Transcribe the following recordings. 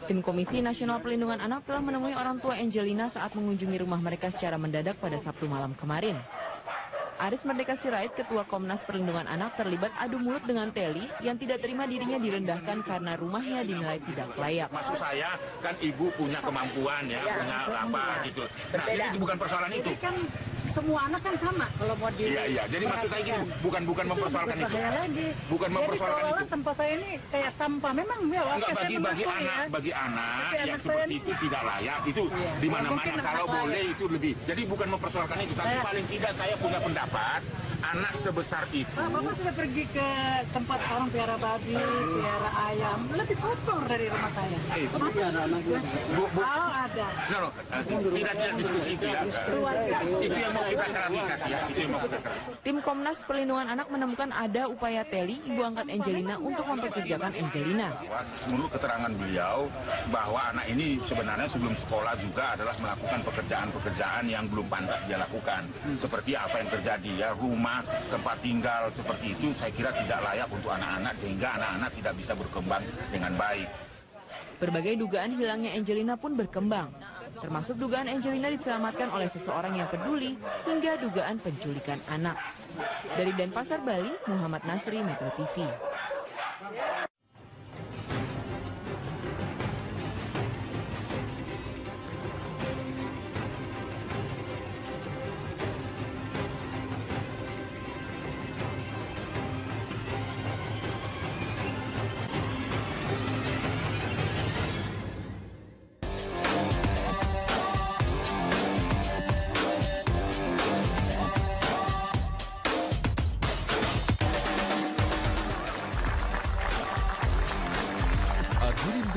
Tim Komisi Nasional Perlindungan Anak telah menemui orang tua Angelina saat mengunjungi rumah mereka secara mendadak pada Sabtu malam kemarin. Aris Merdeka Sirait, Ketua Komnas Perlindungan Anak, terlibat adu mulut dengan Teli yang tidak terima dirinya direndahkan karena rumahnya dinilai tidak layak. Maksud saya kan ibu punya kemampuan punya apa gitu. Nah ini bukan persoalan itu. Kan semua anak kan sama kalau mau di. Iya. Jadi maksud saya gini, bukan mempersoalkan itu. Lagi. Bukan mempersoalkan itu. Tempat saya ini kayak sampah. Memang enggak bagi anak yang seperti itu tidak layak. Itu di mana-mana kalau boleh itu lebih. Jadi bukan mempersoalkan itu. Tapi paling tidak saya punya pendapat anak sebesar itu. Bapak sudah pergi ke tempat orang piara babi, piara ayam, lebih kotor dari rumah saya. Kalau ada. Tidak diskusi itu ya. Itu yang mau kita klarifikasi ya. Itu yang mau kita klarifikasi. Tim Komnas Perlindungan Anak menemukan ada upaya Teli, ibu angkat Angelina, untuk mempekerjakan Angelina. Menurut keterangan beliau bahwa anak ini sebenarnya sebelum sekolah juga adalah melakukan pekerjaan-pekerjaan yang belum pantas dia lakukan. Seperti apa yang terjadi ya, rumah, tempat tinggal seperti itu saya kira tidak layak untuk anak-anak sehingga anak-anak tidak bisa berkembang dengan baik. Berbagai dugaan hilangnya Angelina pun berkembang, termasuk dugaan Angelina diselamatkan oleh seseorang yang peduli hingga dugaan penculikan anak. Dari Denpasar, Bali, Muhammad Nasri, Metro TV.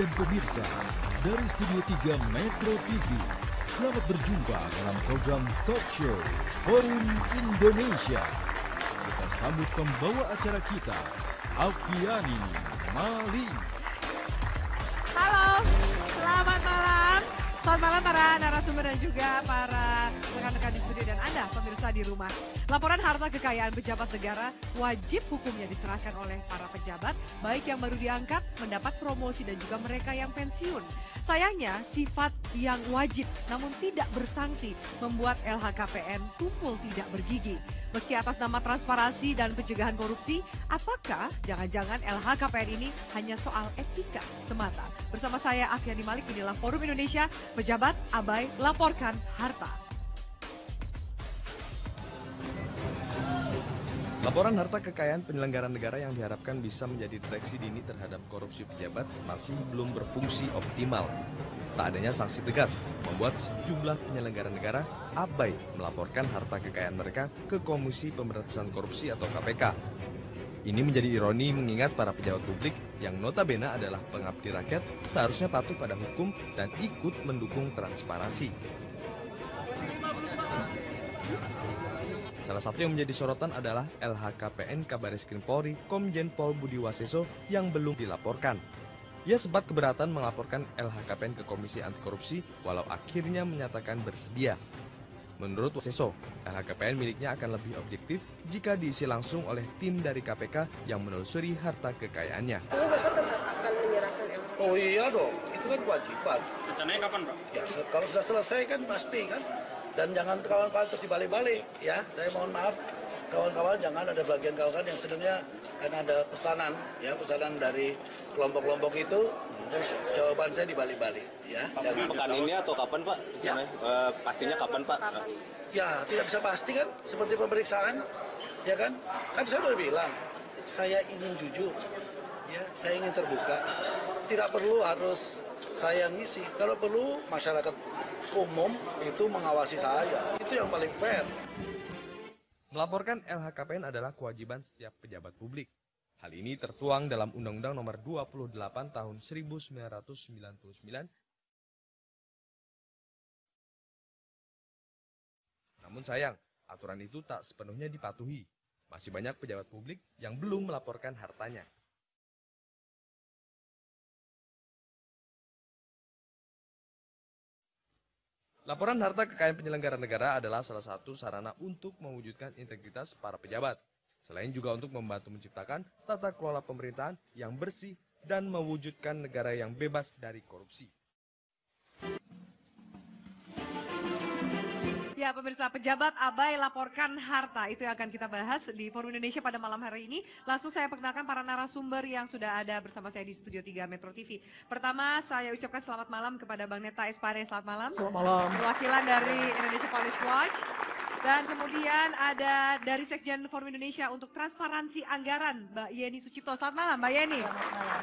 Dan pemirsa, dari Studio 3 Metro TV, selamat berjumpa dalam program Talk Show Forum Indonesia. Kita sambut pembawa acara kita, Afiani Malik. Halo, selamat malam. Selamat malam para narasumber dan juga para rekan-rekan di studio dan Anda pemirsa di rumah. Laporan harta kekayaan pejabat negara wajib hukumnya diserahkan oleh para pejabat, baik yang baru diangkat, mendapat promosi dan juga mereka yang pensiun. Sayangnya sifat yang wajib namun tidak bersanksi membuat LHKPN tumpul tidak bergigi. Meski atas nama transparansi dan pencegahan korupsi, apakah jangan-jangan LHKPN ini hanya soal etika semata? Bersama saya Afiani Malik, inilah Forum Indonesia, pejabat abai laporkan harta. Laporan harta kekayaan penyelenggara negara yang diharapkan bisa menjadi deteksi dini terhadap korupsi pejabat masih belum berfungsi optimal. Tak adanya sanksi tegas membuat sejumlah penyelenggara negara abai melaporkan harta kekayaan mereka ke Komisi Pemberantasan Korupsi atau KPK. Ini menjadi ironi mengingat para pejabat publik yang notabene adalah pengabdi rakyat seharusnya patuh pada hukum dan ikut mendukung transparansi. Salah satu yang menjadi sorotan adalah LHKPN Kabaris Krim Polri Komjen Pol Budi Waseso yang belum dilaporkan. Ia sempat keberatan melaporkan LHKPN ke Komisi Anti Korupsi walau akhirnya menyatakan bersedia. Menurut Waseso, LHKPN miliknya akan lebih objektif jika diisi langsung oleh tim dari KPK yang menelusuri harta kekayaannya. Oh iya dong, itu kan kewajiban. Rencananya kapan, Pak? Ya, kalau sudah selesai kan pasti kan. Dan jangan kawan-kawan terus dibalik-balik ya. Saya mohon maaf kawan-kawan jangan ada bagian kawan-kawan yang sedangnya karena ada pesanan ya, pesanan dari kelompok-kelompok itu terus jawaban saya dibalik-balik ya. Jangan. Pekan ini atau kapan, Pak? Ya. Pastinya kapan, Pak? Ya, tidak bisa pasti kan seperti pemeriksaan ya kan. Kan saya udah bilang saya ingin jujur ya, saya ingin terbuka. Tidak perlu harus saya ngisi. Kalau perlu masyarakat umum itu mengawasi saya. Itu yang paling fair. Melaporkan LHKPN adalah kewajiban setiap pejabat publik. Hal ini tertuang dalam Undang-Undang Nomor 28 Tahun 1999. Namun sayang, aturan itu tak sepenuhnya dipatuhi. Masih banyak pejabat publik yang belum melaporkan hartanya. Laporan harta kekayaan penyelenggara negara adalah salah satu sarana untuk mewujudkan integritas para pejabat. Selain juga untuk membantu menciptakan tata kelola pemerintahan yang bersih, dan mewujudkan negara yang bebas dari korupsi. Ya pemirsa, pejabat abai laporkan harta, itu yang akan kita bahas di Forum Indonesia pada malam hari ini. Langsung saya perkenalkan para narasumber yang sudah ada bersama saya di Studio 3 Metro TV. Pertama saya ucapkan selamat malam kepada Bang Neta Espare, selamat malam. Selamat malam. Perwakilan dari Indonesia Police Watch. Dan kemudian ada dari Sekjen Forum Indonesia untuk Transparansi Anggaran, Mbak Yeni Sucipto. Selamat malam Mbak Yeni. Selamat malam.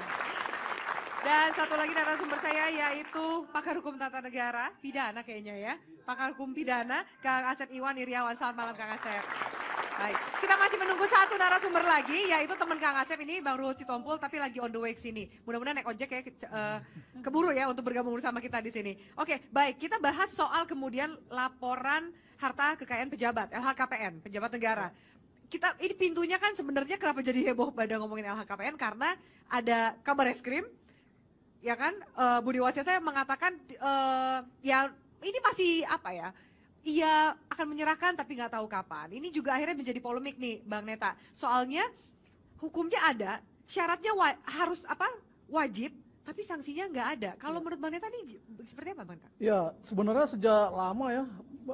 Dan satu lagi narasumber saya yaitu pakar hukum tata negara, pidana kayaknya ya. Pakar hukum pidana, Kang Asep Iwan Iriawan. Selamat malam Kang Asep. Baik, kita masih menunggu satu narasumber lagi, yaitu teman Kang Asep ini, Bang Ruhut Sitompul, tapi lagi on the way ke sini. Mudah-mudahan naik ojek ya, keburu ya untuk bergabung bersama kita di sini. Oke, baik, kita bahas soal kemudian laporan harta kekayaan pejabat, LHKPN, pejabat negara. Ini pintunya kan sebenarnya kenapa jadi heboh pada ngomongin LHKPN, karena ada kabar eskrim, ya kan, Budi Waseso saya mengatakan ya ini masih apa ya, ia akan menyerahkan tapi nggak tahu kapan. Ini juga akhirnya menjadi polemik nih Bang Neta, soalnya hukumnya ada, syaratnya harus apa, wajib, tapi sanksinya nggak ada. Kalau menurut Bang Neta ini seperti apa Bang Neta? Ya sebenarnya sejak lama ya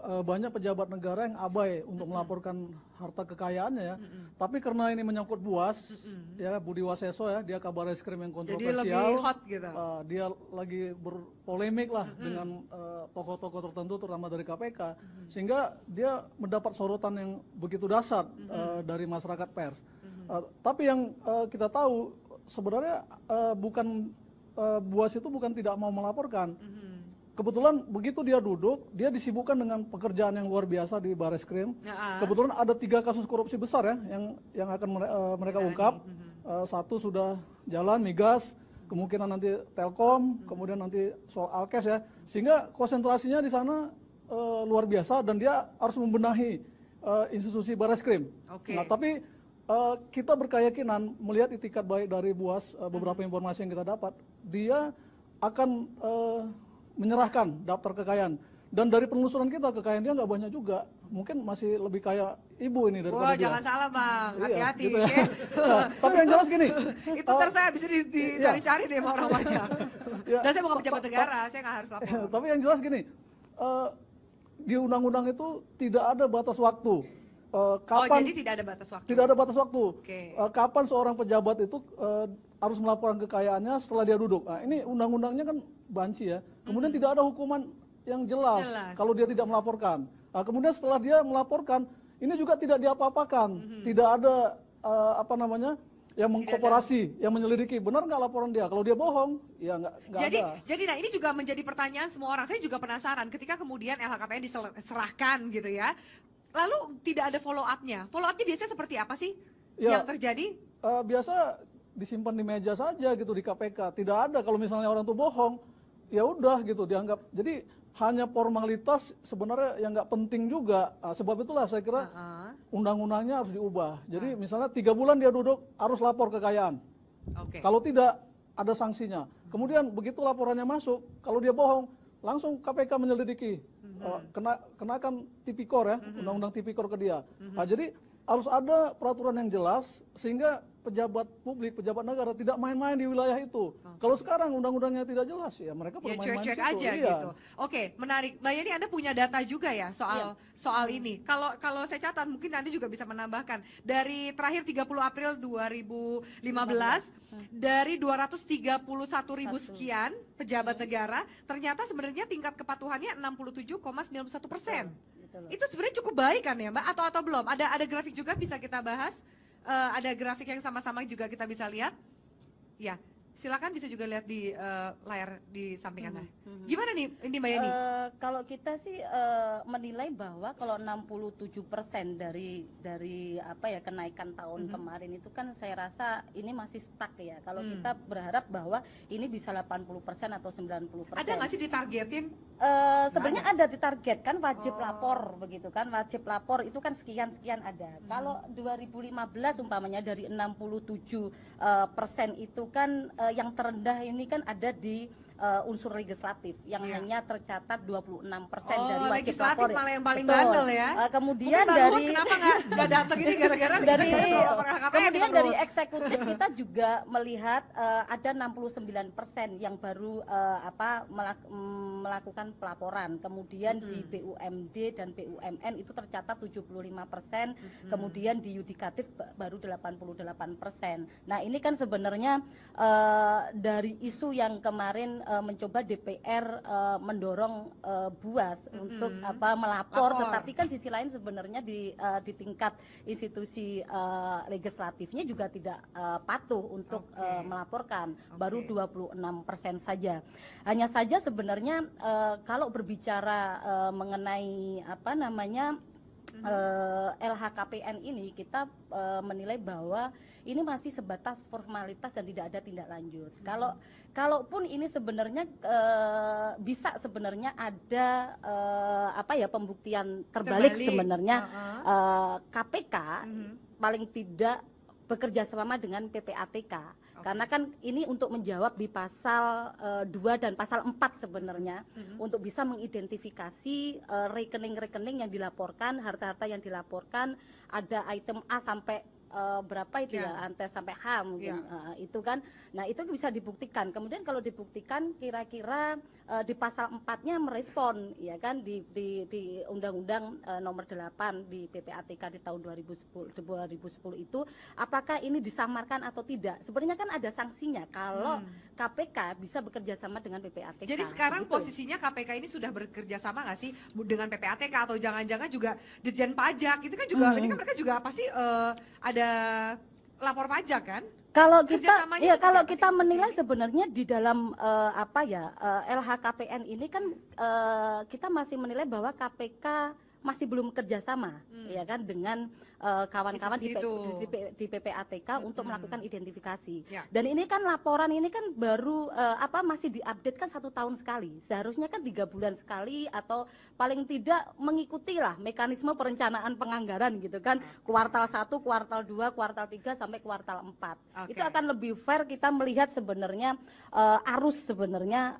banyak pejabat negara yang abai untuk melaporkan harta kekayaannya ya. Tapi karena ini menyangkut BUAS, ya Budi Waseso ya, dia kabar eskrim yang kontroversial. Jadi lebih hot gitu. Dia lagi berpolemik lah dengan tokoh-tokoh tertentu terutama dari KPK. Sehingga dia mendapat sorotan yang begitu dahsyat dari masyarakat pers. Tapi yang kita tahu sebenarnya bukan BUAS itu bukan tidak mau melaporkan. Kebetulan begitu dia duduk, dia disibukkan dengan pekerjaan yang luar biasa di Bareskrim. Kebetulan ada 3 kasus korupsi besar ya yang akan mereka ungkap. Satu sudah jalan, migas, kemungkinan nanti Telkom, kemudian nanti soal Alkes ya. Sehingga konsentrasinya di sana luar biasa dan dia harus membenahi institusi Bareskrim. Nah, tapi kita berkeyakinan melihat itikat baik dari BUAS, beberapa informasi yang kita dapat, dia akan menyerahkan daftar kekayaan. Dan dari penelusuran kita, kekayaan dia nggak banyak juga. Mungkin masih lebih kaya ibu ini daripada dia. Jangan salah Bang, hati-hati. Gitu ya. Tapi yang jelas gini. Itu terserah bisa dicari deh sama orang pajak. Dan saya bukan pejabat negara, saya nggak harus lapor. Tapi yang jelas gini, di undang-undang itu tidak ada batas waktu. Kapan, jadi tidak ada batas waktu? Tidak ada batas waktu. Kapan seorang pejabat itu harus melaporkan kekayaannya setelah dia duduk. Nah, ini undang-undangnya kan banci ya. Kemudian tidak ada hukuman yang jelas kalau dia tidak melaporkan. Nah, kemudian setelah dia melaporkan, ini juga tidak diapa-apakan. Tidak ada yang mengkooperasi, yang menyelidiki. Benar nggak laporan dia? Kalau dia bohong, ya nggak ada. Jadi nah ini juga menjadi pertanyaan semua orang. Saya juga penasaran ketika kemudian LHKPN diserahkan gitu ya. Lalu tidak ada follow up-nya. Follow up-nya biasanya seperti apa sih yang terjadi? Biasa disimpan di meja saja gitu di KPK. Tidak ada, kalau misalnya orang itu bohong, ya udah gitu dianggap. Jadi hanya formalitas sebenarnya yang nggak penting juga. Sebab itulah saya kira undang-undangnya harus diubah. Jadi misalnya 3 bulan dia duduk harus lapor kekayaan. Kalau tidak ada sanksinya. Kemudian begitu laporannya masuk, kalau dia bohong, langsung KPK menyelidiki, kenakan tipikor ya, undang-undang tipikor ke dia. Nah, jadi harus ada peraturan yang jelas sehingga pejabat publik, pejabat negara tidak main-main di wilayah itu. Kalau sekarang undang-undangnya tidak jelas ya mereka bermain-main cuek-cuek aja gitu. Oke, menarik. Mbak Yeni, Anda punya data juga ya soal ini. Kalau saya catat mungkin Anda juga bisa menambahkan. Dari terakhir 30 April 2015 dari 231.000 sekian pejabat negara, ternyata sebenarnya tingkat kepatuhannya 67,91%. Itu sebenarnya cukup baik kan ya Mbak? Atau belum? Ada grafik juga bisa kita bahas? Ada grafik yang sama-sama juga kita bisa lihat. Ya, silakan bisa juga lihat di layar di samping Anda. Gimana nih ini Mbak Yeni? Kalau kita sih menilai bahwa kalau 67% dari apa ya kenaikan tahun kemarin itu kan saya rasa ini masih stuck ya. Kalau kita berharap bahwa ini bisa 80% atau 90%. Ada nggak sih ditargetin? Sebenarnya ada ditargetkan wajib lapor begitu kan, wajib lapor itu kan sekian ada. Kalau 2015 umpamanya dari 67% itu kan yang terendah ini kan ada di unsur legislatif yang hanya tercatat 26% Oh, dari wajib legislatif lapor. malah yang paling Betul. bandel ya. Kemudian Mungkin Bang dari Luhut kenapa nggak datang ini gara-gara dari LHKPN kemudian Bang dari Luhut? eksekutif kita juga melihat ada 69% yang baru melakukan pelaporan. Kemudian di BUMD dan BUMN itu tercatat 75%, kemudian di yudikatif baru 88%. Nah, ini kan sebenarnya dari isu yang kemarin mencoba DPR mendorong BUAS untuk melapor, tetapi kan sisi lain sebenarnya di tingkat institusi legislatifnya juga tidak patuh untuk melaporkan, baru 26% saja. Hanya saja sebenarnya kalau berbicara mengenai LHKPN ini, kita menilai bahwa ini masih sebatas formalitas dan tidak ada tindak lanjut. Kalaupun ini sebenarnya bisa sebenarnya ada pembuktian terbalik sebenarnya, KPK paling tidak bekerja sama dengan PPATK. Karena kan ini untuk menjawab di pasal 2 dan pasal 4 sebenarnya, untuk bisa mengidentifikasi rekening-rekening yang dilaporkan, harta-harta yang dilaporkan, ada item A sampai berapa itu ante sampai H mungkin itu kan. Nah, itu bisa dibuktikan. Kemudian kalau dibuktikan kira-kira di pasal 4-nya merespon ya kan di Undang-Undang nomor 8 di PPATK di tahun 2010 itu, apakah ini disamarkan atau tidak. Sebenarnya kan ada sanksinya kalau KPK bisa bekerja sama dengan PPATK. Jadi sekarang posisinya KPK ini sudah bekerja sama nggak sih dengan PPATK, atau jangan-jangan juga Ditjen Pajak itu kan juga ini kan mereka juga pasti ada lapor pajak kan? Kalau kita menilai sebenarnya di dalam LHKPN ini kan kita masih menilai bahwa KPK masih belum kerjasama ya kan dengan kawan-kawan di PPATK untuk melakukan identifikasi. Dan ini kan laporan ini kan baru masih diupdate kan 1 tahun sekali. Seharusnya kan 3 bulan sekali, atau paling tidak mengikuti lah mekanisme perencanaan penganggaran gitu kan. Kuartal 1, kuartal 2, kuartal 3 sampai kuartal 4. Itu akan lebih fair kita melihat sebenarnya arus sebenarnya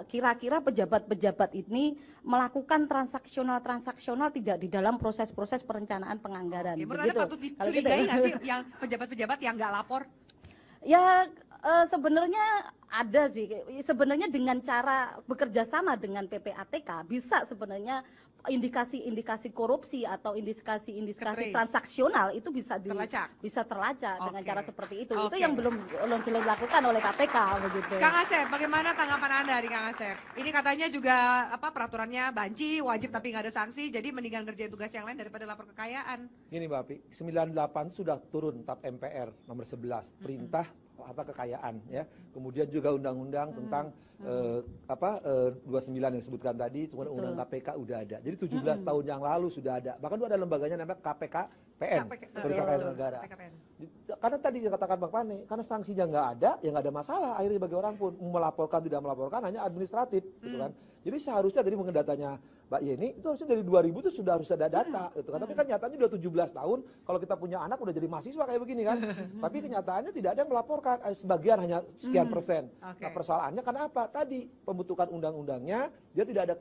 kira-kira pejabat-pejabat ini melakukan transaksional tidak di dalam proses-proses perencanaan penganggaran. Menurut Anda patut dicurigai nggak sih yang pejabat-pejabat yang nggak lapor? Ya sebenarnya ada sih. Sebenarnya dengan cara bekerja sama dengan PPATK bisa sebenarnya indikasi-indikasi korupsi atau indikasi transaksional itu bisa terlacak dengan cara seperti itu. Itu yang belum dilakukan oleh KPK begitu. Kang Asep, bagaimana tanggapan Anda di Kang Asep? Ini katanya juga peraturannya banci, wajib tapi nggak ada sanksi, jadi mendingan kerjain tugas yang lain daripada lapor kekayaan. Gini Mbak Api, 98 sudah turun TAP MPR nomor 11, perintah harta kekayaan ya. Kemudian juga undang-undang tentang 29 yang disebutkan tadi, kemudian undang KPK udah ada. Jadi 17 tahun yang lalu sudah ada. Bahkan ada lembaganya namanya KPKPN, Kepolisian Keuangan Negara. Karena tadi yang katakan Bang Pane, karena sanksinya nggak ada, ya nggak ada masalah. Akhirnya bagi orang pun melaporkan tidak melaporkan hanya administratif, gitu kan. Jadi seharusnya dari mengenai datanya Mbak Yeni itu harusnya dari 2000 itu sudah harus ada data, gitu kan. Tapi kan nyatanya udah 17 tahun, kalau kita punya anak udah jadi mahasiswa kayak begini kan. Tapi kenyataannya tidak ada yang melaporkan, sebagian hanya sekian persen. Nah, persoalannya karena apa? Tadi pembentukan undang-undangnya dia tidak ada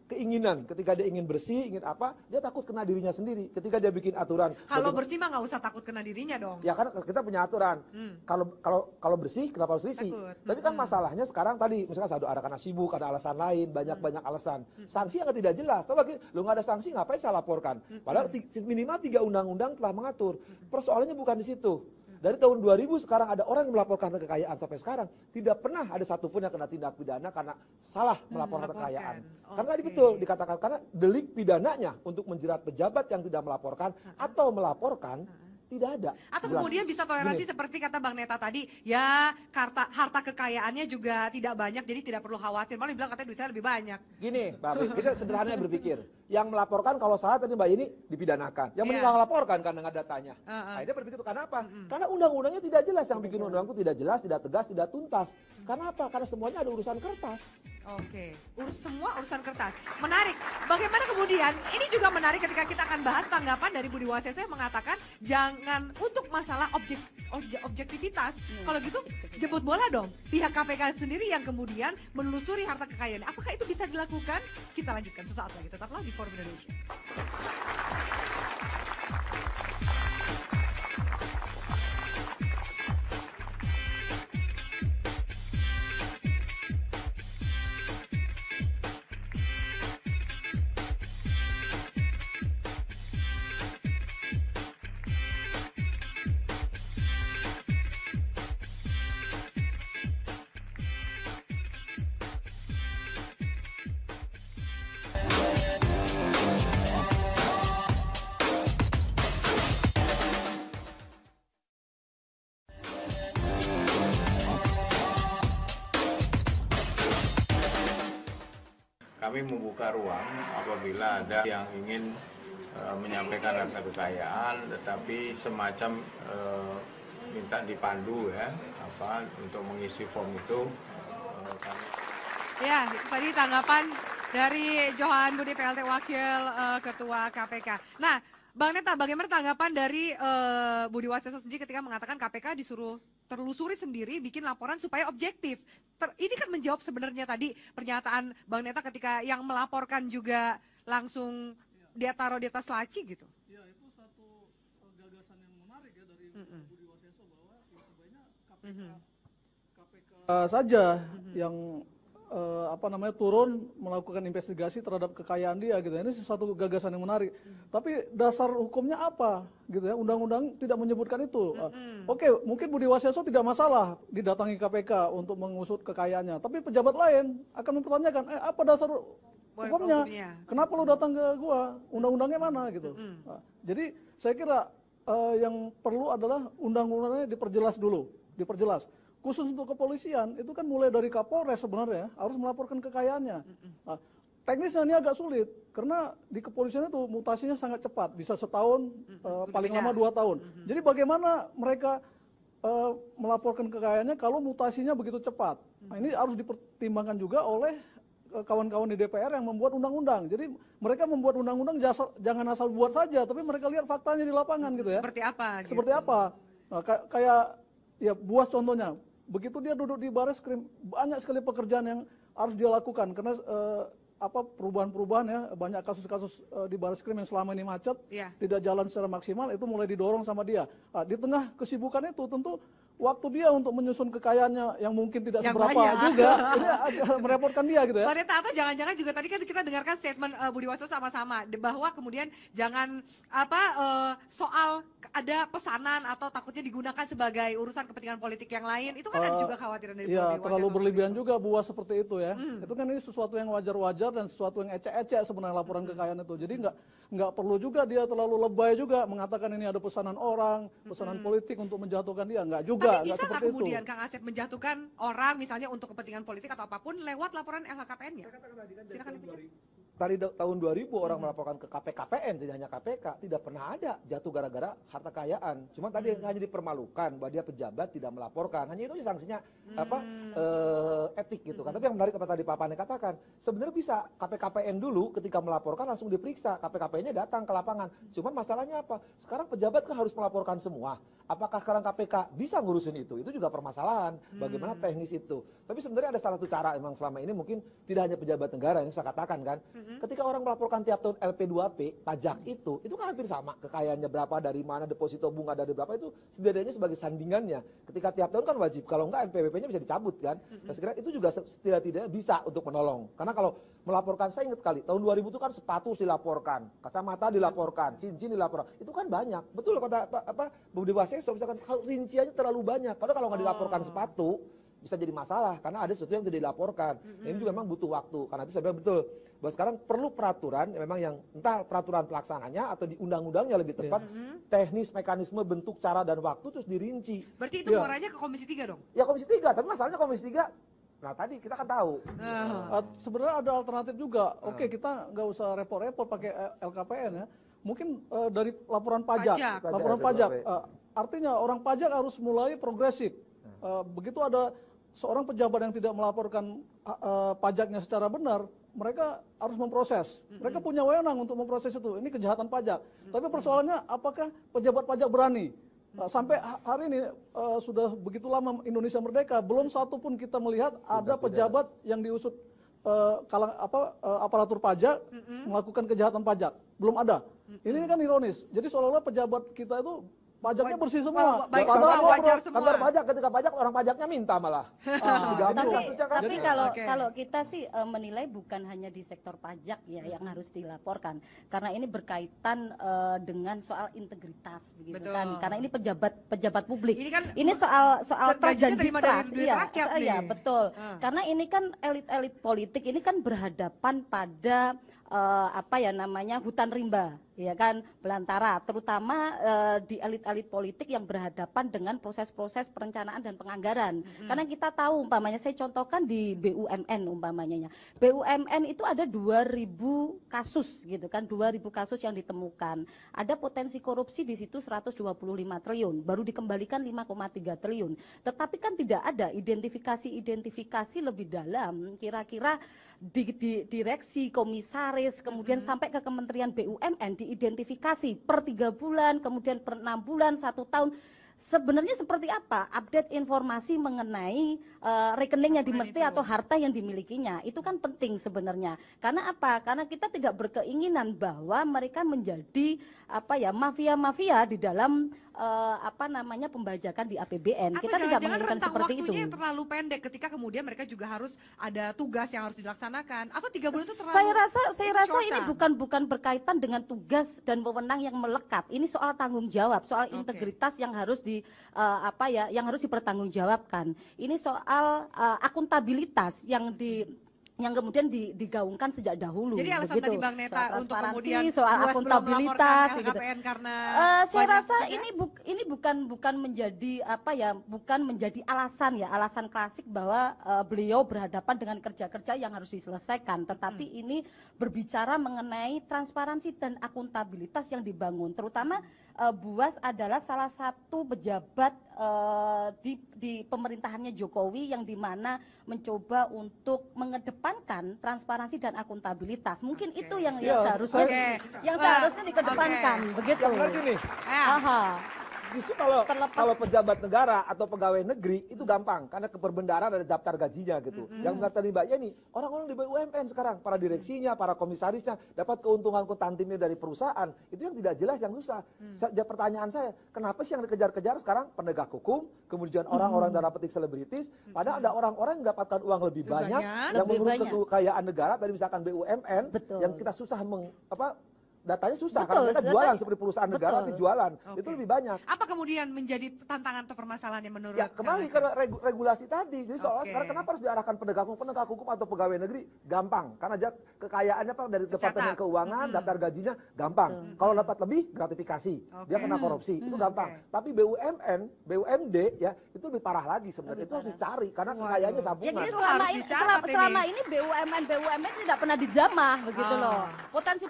keinginan, ketika dia ingin bersih, ingin apa, dia takut kena dirinya sendiri. Ketika dia bikin aturan. Kalau bersih mah nggak usah takut kena dirinya dong. Ya kan kita punya aturan. Kalau bersih kenapa harus risih? Tapi kan masalahnya sekarang tadi, misalkan ada karena sibuk, ada alasan lain, banyak alasan. Sanksi yang tidak jelas. Tahu bagi lu nggak ada sanksi ngapain saya laporkan? Padahal minimal 3 undang-undang telah mengatur. Persoalannya bukan di situ. Dari tahun 2000 sekarang ada orang yang melaporkan kekayaan sampai sekarang tidak pernah ada satupun yang kena tindak pidana karena salah melaporkan kekayaan. Karena tadi betul dikatakan karena delik pidananya untuk menjerat pejabat yang tidak melaporkan atau melaporkan tidak ada. Atau kemudian bisa toleransi seperti kata Bang Neta tadi, ya harta kekayaannya juga tidak banyak, jadi tidak perlu khawatir. Malah bilang katanya duit saya lebih banyak. Gini, Mbak Abi, kita sederhananya berpikir, yang melaporkan kalau salah tadi Mbak Yeni dipidanakan, yang meninggal melaporkan karena nggak datanya. Akhirnya berpikir itu karena apa? Karena undang-undangnya tidak jelas, yang bikin undang-undang itu tidak jelas, tidak tegas, tidak tuntas. Karena apa? Karena semuanya ada urusan kertas. Oke, semua urusan kertas. Menarik. Bagaimana kemudian, ini juga menarik ketika kita akan bahas tanggapan dari Budi Waseso yang mengatakan jangan untuk masalah objektivitas. Kalau gitu jemput bola dong. Pihak KPK sendiri yang kemudian menelusuri harta kekayaan. Apakah itu bisa dilakukan? Kita lanjutkan sesaat lagi. Tetaplah di Forum Indonesia. Kami membuka ruang apabila ada yang ingin menyampaikan harta kekayaan, tetapi semacam minta dipandu ya, untuk mengisi form itu. Ya, itu tadi tanggapan dari Johan Budi PLT Wakil Ketua KPK. Nah, Bang Neta, bagaimana tanggapan dari Budi Waseso sendiri ketika mengatakan KPK disuruh telusuri sendiri, bikin laporan supaya objektif. Ini kan menjawab sebenarnya tadi pernyataan Bang Neta ketika yang melaporkan juga langsung dia taruh di atas laci gitu. Ya, itu satu gagasan yang menarik ya dari Budi Waseso bahwa sebenarnya KPK saja yang turun melakukan investigasi terhadap kekayaan dia gitu. Ini sesuatu gagasan yang menarik. Tapi dasar hukumnya apa gitu ya? Undang-undang tidak menyebutkan itu. Oke, mungkin Budi Waseso tidak masalah didatangi KPK untuk mengusut kekayaannya, tapi pejabat lain akan mempertanyakan, apa dasar hukumnya? Kenapa lu datang ke gua? Undang-undangnya mana gitu. Jadi saya kira yang perlu adalah undang-undangnya diperjelas dulu, diperjelas. Khusus untuk kepolisian, itu kan mulai dari Kapolres sebenarnya harus melaporkan kekayaannya. Nah, teknisnya ini agak sulit, karena di kepolisian itu mutasinya sangat cepat, bisa setahun, paling lama 2 tahun. Jadi bagaimana mereka melaporkan kekayaannya kalau mutasinya begitu cepat? Nah, ini harus dipertimbangkan juga oleh kawan-kawan di DPR yang membuat undang-undang. Jadi mereka membuat undang-undang jangan asal buat saja, tapi mereka lihat faktanya di lapangan gitu ya. Seperti apa? Seperti apa? Nah, kayak ya Buas contohnya. Begitu dia duduk di Bareskrim, banyak sekali pekerjaan yang harus dia lakukan karena perubahan-perubahan ya, banyak kasus-kasus di Bareskrim yang selama ini macet, tidak jalan secara maksimal, itu mulai didorong sama dia. Nah, di tengah kesibukan itu tentu waktu dia untuk menyusun kekayaannya yang mungkin tidak seberapa juga, ini agak merepotkan dia gitu ya. Bang Neta, atau jangan-jangan juga tadi kan kita dengarkan statement Budi Waseso sama-sama bahwa kemudian jangan soal ada pesanan atau takutnya digunakan sebagai urusan kepentingan politik yang lain, itu kan ada juga khawatiran dari Budi Waseso. Terlalu berlebihan juga buat seperti itu ya. Itu kan ini sesuatu yang wajar-wajar dan sesuatu yang ecek-ecek sebenarnya laporan kekayaan itu. Jadi nggak perlu juga dia terlalu lebay juga mengatakan ini ada pesanan orang, pesanan politik untuk menjatuhkan dia, nggak juga. Tapi bisa nggak kemudian Kang Asep menjatuhkan orang misalnya untuk kepentingan politik atau apapun lewat laporan LHKPN-nya? Silakan dibaca. Tadi tahun 2000 orang melaporkan ke KPKPN, tidak hanya KPK, tidak pernah ada jatuh gara-gara harta kekayaan. Cuma tadi hanya dipermalukan bahwa dia pejabat tidak melaporkan. Hanya itu sanksinya etik gitu kan. Tapi yang menarik apa tadi Pak Pane katakan, sebenarnya bisa KPKPN dulu ketika melaporkan langsung diperiksa, KPKPN-nya datang ke lapangan. Cuman masalahnya apa? Sekarang pejabat kan harus melaporkan semua. Apakah sekarang KPK bisa ngurusin itu? Itu juga permasalahan. Bagaimana teknis itu? Tapi sebenarnya ada salah satu cara emang selama ini mungkin tidak hanya pejabat negara yang saya katakan kan. Ketika orang melaporkan tiap tahun LP2P, pajak itu kan hampir sama. Kekayaannya berapa, dari mana, deposito bunga dari berapa, itu setidaknya sebagai sandingannya. Ketika tiap tahun kan wajib, kalau enggak NPWP-nya bisa dicabut kan. Nah, saya kira itu juga tidak bisa untuk menolong. Karena kalau melaporkan, saya ingat kali, tahun 2000 itu kan sepatu dilaporkan, kacamata dilaporkan, cincin dilaporkan. Itu kan banyak. Betul kata Budi Waseso, misalkan rinciannya terlalu banyak. Kalau nggak dilaporkan sepatu, bisa jadi masalah karena ada sesuatu yang tidak dilaporkan. Ini juga memang butuh waktu. Karena itu saya bilang betul bahwa sekarang perlu peraturan memang yang entah peraturan pelaksananya atau di undang-undangnya lebih tepat, teknis, mekanisme, bentuk, cara dan waktu terus dirinci. Berarti itu muaranya ke Komisi 3 dong? Ya Komisi 3, tapi masalahnya Komisi 3 nah tadi kita kan tahu. Sebenarnya ada alternatif juga. Oke, kita nggak usah repot-repot pakai LKPN ya. Mungkin dari laporan pajak. Laporan pajak. Artinya orang pajak harus mulai progresif. Begitu ada seorang pejabat yang tidak melaporkan pajaknya secara benar, mereka harus memproses. Mereka punya wewenang untuk memproses itu. Ini kejahatan pajak. Tapi persoalannya apakah pejabat pajak berani? Sampai hari ini sudah begitu lama Indonesia merdeka, belum satu pun kita melihat ada pejabat yang diusut aparatur pajak melakukan kejahatan pajak. Belum ada. Ini kan ironis. Jadi seolah-olah pejabat kita itu pajaknya bersih semua. Baik semua, wajar semua. Kantor pajak ketika pajak orang pajaknya minta malah. Tapi kalau kita sih menilai bukan hanya di sektor pajak ya yang harus dilaporkan, karena ini berkaitan dengan soal integritas begitu kan. Karena ini pejabat publik. Ini soal trust dan distrust. Iya, betul. Karena ini kan elit-elit politik ini kan berhadapan pada hutan rimba, ya kan, belantara, terutama di elit-elit politik yang berhadapan dengan proses-proses perencanaan dan penganggaran. Karena kita tahu umpamanya, saya contohkan di BUMN umpamanya. BUMN itu ada 2.000 kasus gitu kan, 2.000 kasus yang ditemukan. Ada potensi korupsi di situ 125 triliun, baru dikembalikan 5,3 triliun. Tetapi kan tidak ada identifikasi lebih dalam, kira-kira di direksi, komisaris, kemudian sampai ke Kementerian BUMN diidentifikasi per 3 bulan, kemudian per 6 bulan, 1 tahun. Sebenarnya seperti apa update informasi mengenai rekeningnya dimiliki atau harta yang dimilikinya, itu kan penting sebenarnya. Karena apa? Karena kita tidak berkeinginan bahwa mereka menjadi mafia-mafia di dalam pembajakan di APBN. Kita tidak menginginkan seperti itu. Waktunya yang terlalu pendek ketika kemudian mereka juga harus ada tugas yang harus dilaksanakan, atau 3 bulan itu terlalu. Saya rasa ini bukan berkaitan dengan tugas dan wewenang yang melekat. Ini soal tanggung jawab, soal integritas yang harus yang harus dipertanggungjawabkan. Ini soal akuntabilitas yang kemudian digaungkan sejak dahulu. Jadi alasan tadi Bang Neta untuk kemudian soal akuntabilitas gitu. Karena saya rasa ini bukan menjadi alasan klasik bahwa beliau berhadapan dengan kerja-kerja yang harus diselesaikan, tetapi ini berbicara mengenai transparansi dan akuntabilitas yang dibangun, terutama Buas adalah salah satu pejabat di pemerintahannya Jokowi yang dimana mencoba untuk mengedepankan transparansi dan akuntabilitas. Mungkin itu yang seharusnya dikedepankan, begitu. Yang ngerti nih. Justru kalau pejabat negara atau pegawai negeri itu gampang karena keperbendaharaan ada daftar gajinya gitu. Yang mengatakan Mbak Yeni, orang-orang di BUMN sekarang, para direksinya, para komisarisnya dapat keuntungan kutantimnya dari perusahaan, itu yang tidak jelas, yang susah. Pertanyaan saya, kenapa sih yang dikejar-kejar sekarang penegak hukum, kemudian orang-orang dalam petik selebritis, padahal ada orang-orang yang mendapatkan uang lebih banyak, yang menurut kekayaan negara, tadi misalkan BUMN, yang kita susah datanya susah, karena mereka jualan seperti perusahaan negara dijualan, itu lebih banyak. Apa kemudian menjadi tantangan atau permasalahan yang menurut? Ya kembali ke regulasi tadi, jadi soalnya sekarang kenapa harus diarahkan penegak hukum atau pegawai negeri? Gampang, karena kekayaannya dari Departemen Keuangan, daftar gajinya gampang. Kalau dapat lebih, gratifikasi, dia kena korupsi, itu gampang. Tapi BUMD ya itu lebih parah lagi sebenarnya, itu harus dicari, karena kekayaannya sambungan. Jadi selama ini BUMN tidak pernah dijamah, begitu loh. Potensi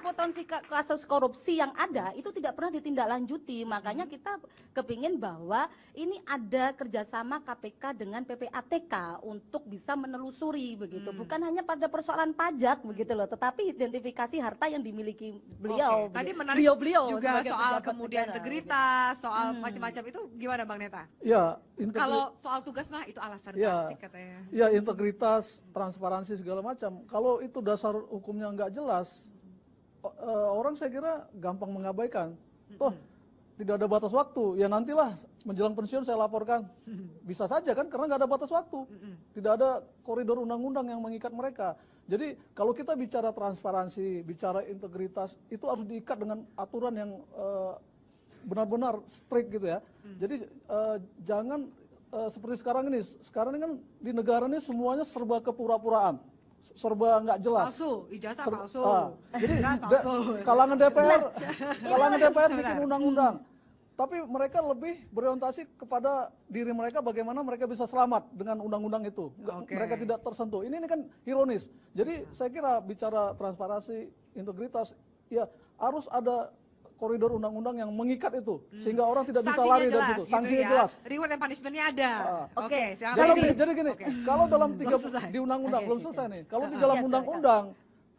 kasus korupsi yang ada itu tidak pernah ditindaklanjuti, makanya kita kepingin bahwa ini ada kerjasama KPK dengan PPATK untuk bisa menelusuri begitu, bukan hanya pada persoalan pajak begitu loh, tetapi identifikasi harta yang dimiliki beliau. Tadi menarik juga soal kemudian integritas, soal macam-macam itu gimana Bang Neta? Ya, kalau soal tugas mah itu alasan klasik katanya. Ya, integritas, transparansi segala macam. Kalau itu dasar hukumnya nggak jelas, orang saya kira gampang mengabaikan. Tidak ada batas waktu, ya nantilah menjelang pensiun saya laporkan. Bisa saja kan, karena nggak ada batas waktu. Tidak ada koridor undang-undang yang mengikat mereka. Jadi kalau kita bicara transparansi, bicara integritas, itu harus diikat dengan aturan yang benar-benar strict gitu ya. Jadi jangan seperti sekarang ini kan di negara ini semuanya serba kepura-puraan. Serba nggak jelas. Palsu, ijazah palsu. Jadi kalangan DPR bikin undang-undang, tapi mereka lebih berorientasi kepada diri mereka, bagaimana mereka bisa selamat dengan undang-undang itu. Mereka tidak tersentuh. Ini kan ironis. Jadi saya kira bicara transparansi, integritas, ya harus ada koridor undang-undang yang mengikat itu, sehingga orang tidak bisa Sanksinya lari dari jelas, situ. gitu Sanksinya ya. jelas. Reward and punishment-nya ada. Oke, silakan Jadi, Pak Edi. jadi gini, kalau dalam Belum selesai. di undang-undang Oke, belum selesai nih. Kalau di dalam Iya, undang-undang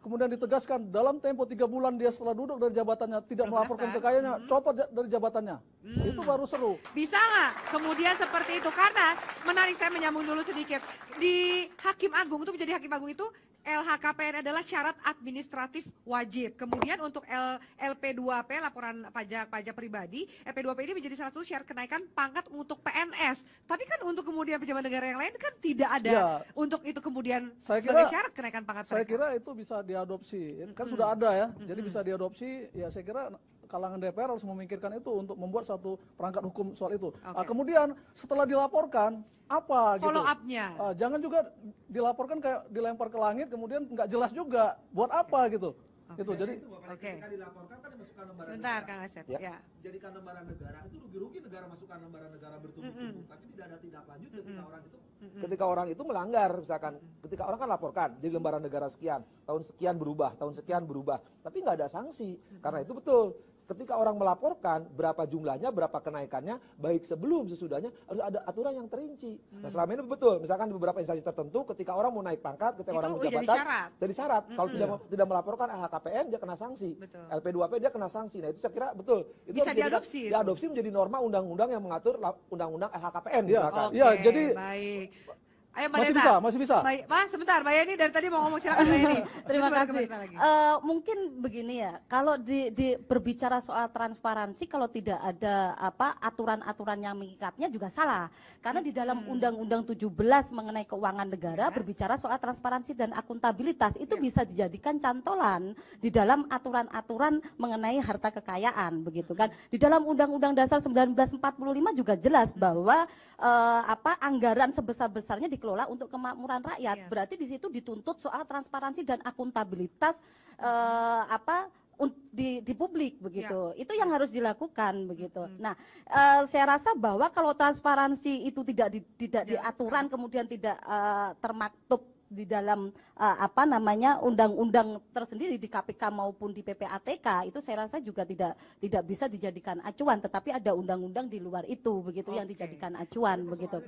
kemudian ditegaskan dalam tempo 3 bulan dia setelah duduk dari jabatannya tidak melaporkan kekayaannya, copot dari jabatannya. Itu baru seru. Bisa nggak kemudian seperti itu? Karena menarik, saya menyambung dulu sedikit. Di Hakim Agung, untuk menjadi Hakim Agung itu LHKPN adalah syarat administratif wajib. Kemudian untuk LP2P, laporan pajak pribadi, LP2P ini menjadi salah satu syarat kenaikan pangkat untuk PNS. Tapi kan untuk kemudian pejabat negara yang lain kan tidak ada untuk itu kemudian sebagai syarat kenaikan pangkat Saya mereka. kira itu bisa diadopsi. Kan sudah ada ya. Jadi bisa diadopsi. Ya saya kira kalangan DPR harus memikirkan itu untuk membuat satu perangkat hukum soal itu. Kemudian setelah dilaporkan apa gitu? Follow up-nya. Jangan juga dilaporkan kayak dilempar ke langit kemudian nggak jelas juga buat apa gitu. Itu jadi Ketika dilaporkan kan dimasukkan lembaran Sebentar, negara. Kang Asep. Ya. Jadikan lembaran negara itu rugi-rugi negara masukkan lembaran negara bertubuh-tubuh, tapi tidak ada tindak lanjut ketika orang itu Ketika orang itu melanggar, misalkan, ketika orang kan laporkan, jadi lembaran negara sekian, tahun sekian berubah, tapi nggak ada sanksi. Karena itu betul, ketika orang melaporkan berapa jumlahnya, berapa kenaikannya, baik sebelum sesudahnya harus ada aturan yang terinci. Nah selama ini betul, misalkan di beberapa instansi tertentu, ketika orang mau naik pangkat, ketika Itu orang mau jadi jabatan, syarat. jadi syarat. Kalau tidak melaporkan LHKPN dia kena sanksi, LP2P dia kena sanksi. Nah itu saya kira betul. Itu Bisa harus diadopsi itu. diadopsi menjadi norma undang-undang yang mengatur undang-undang LHKPN Iya. misalkan. Iya, jadi Baik. Ayo Mbak masih Neta. bisa, masih bisa. Baik, Mas, sebentar. Mbak Yeni dari tadi mau ngomong, silakan Mbak Yeni. Terima Terus baru kasih. kembali lagi. Mungkin begini ya, kalau berbicara soal transparansi, kalau tidak ada aturan-aturan yang mengikatnya juga salah. Karena di dalam Undang-Undang 17 mengenai keuangan negara berbicara soal transparansi dan akuntabilitas, itu bisa dijadikan cantolan di dalam aturan-aturan mengenai harta kekayaan, begitu kan. Di dalam Undang-Undang Dasar 1945 juga jelas bahwa anggaran sebesar-besarnya dikelola untuk kemakmuran rakyat. Berarti di situ dituntut soal transparansi dan akuntabilitas di publik begitu. Itu yang harus dilakukan begitu. Nah, saya rasa bahwa kalau transparansi itu tidak diaturan, kemudian tidak termaktub di dalam undang-undang tersendiri di KPK maupun di PPATK, itu saya rasa juga tidak bisa dijadikan acuan, tetapi ada undang-undang di luar itu begitu yang dijadikan acuan begitu.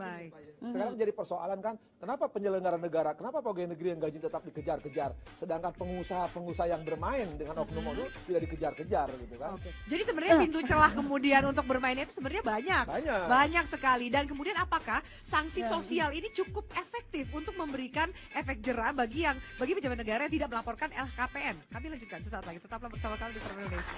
Sekarang menjadi persoalan kan, kenapa penyelenggara negara, kenapa pegawai negeri yang gaji tetap dikejar-kejar, sedangkan pengusaha-pengusaha yang bermain dengan oknum-oknum tidak dikejar-kejar gitu kan. Jadi sebenarnya pintu celah kemudian untuk bermainnya itu sebenarnya banyak sekali. Dan kemudian apakah sanksi sosial ini cukup efektif untuk memberikan efek jerah bagi pejabat negara yang tidak melaporkan LHKPN? Kami lanjutkan sesaat lagi. Tetaplah bersama kami di Forum Indonesia.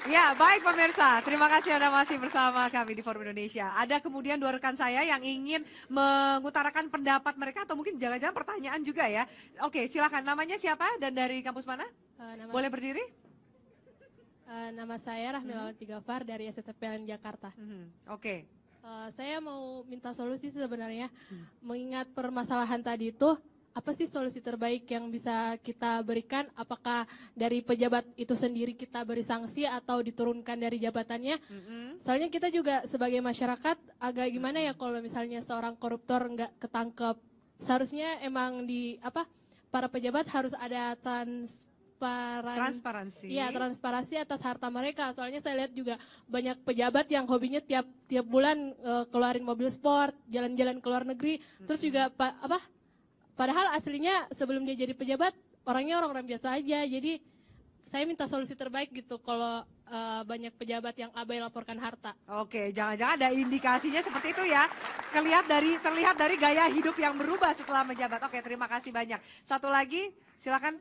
Ya, baik pemirsa. Terima kasih Anda masih bersama kami di Forum Indonesia. Ada kemudian dua rekan saya yang ingin mengutarakan pendapat mereka atau mungkin jangan-jangan pertanyaan juga ya. Oke, silakan. Namanya siapa dan dari kampus mana? Boleh berdiri? Nama saya Rahmilawan Tigafar dari STPLN Jakarta. Oke. Saya mau minta solusi sebenarnya. Mengingat permasalahan tadi itu, apa sih solusi terbaik yang bisa kita berikan? Apakah dari pejabat itu sendiri kita beri sanksi atau diturunkan dari jabatannya? Soalnya kita juga sebagai masyarakat agak gimana ya kalau misalnya seorang koruptor nggak ketangkep. Seharusnya emang para pejabat harus ada transparansi. Iya, transparansi atas harta mereka. Soalnya saya lihat juga banyak pejabat yang hobinya tiap bulan keluarin mobil sport, jalan-jalan ke luar negeri, terus juga padahal aslinya sebelum dia jadi pejabat, orangnya orang-orang biasa aja. Jadi saya minta solusi terbaik gitu kalau banyak pejabat yang abai laporkan harta. Oke, jangan-jangan ada indikasinya seperti itu ya. Terlihat dari gaya hidup yang berubah setelah menjabat. Oke, terima kasih banyak. Satu lagi, silakan.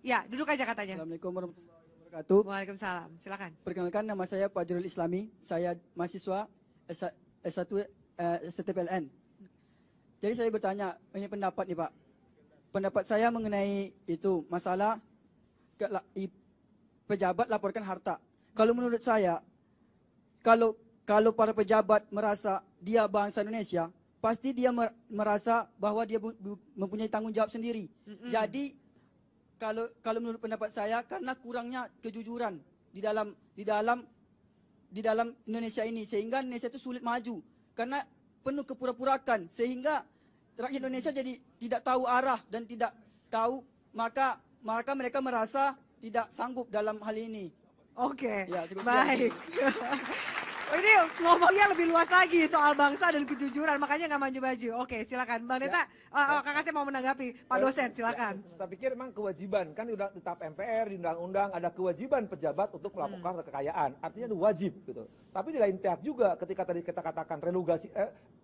Ya, duduk aja katanya. Assalamualaikum warahmatullahi wabarakatuh. Waalaikumsalam, silakan. Perkenalkan, nama saya Fajrul Islami. Saya mahasiswa S1 STPLN. Jadi saya bertanya, ini pendapat nih Pak. Pendapat saya mengenai itu masalah pejabat laporkan harta. Kalau menurut saya, kalau para pejabat merasa dia bangsa Indonesia, pasti dia merasa bahwa dia mempunyai tanggung jawab sendiri. Jadi kalau menurut pendapat saya, karena kurangnya kejujuran di dalam Indonesia ini, sehingga Indonesia itu sulit maju karena penuh kepura-purakan, sehingga rakyat Indonesia jadi tidak tahu arah dan tidak tahu, maka mereka merasa tidak sanggup dalam hal ini. Oke, ya, baik. Ini ngomongnya lebih luas lagi soal bangsa dan kejujuran, makanya nggak maju-maju. Oke, silakan, Bang Neta. Kang Asep mau menanggapi, Pak dosen, silakan. Saya pikir memang kewajiban, kan di TAP MPR, di undang-undang ada kewajiban pejabat untuk melaporkan kekayaan. Artinya itu wajib gitu. Tapi di lain pihak juga, ketika tadi kita katakan relugasi